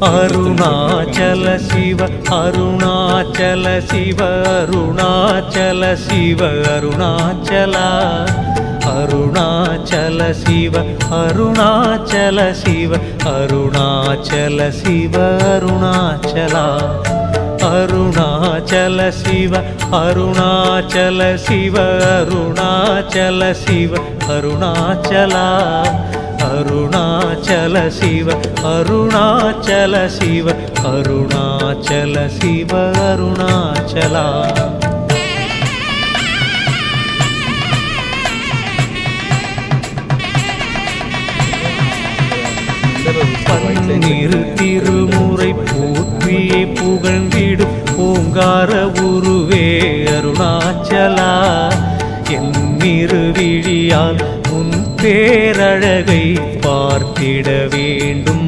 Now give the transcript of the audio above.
அருணாச்சல சிவ அருணாச்சல சிவ அருணாச்சல சிவ அருணாச்சலா அருணாச்சல சிவ அருணாச்சல சிவ அருணாச்சல சிவ அருணாச்சலா அருணாச்சல சிவ அருணாச்சல சிவ அருணாச்சல சிவ அருணாச்சலா அருணாச்சல சிவ அருணாச்சல சிவ அருணாச்சல சிவ அருணாச்சலா பன்னிரு திருமுறை போற்றியே புகழ்ந்திடும் ஓங்கார உருவே அருணாச்சலா என் இருவிழியால் உன் பேரழகை பார்த்திட வேண்டும்.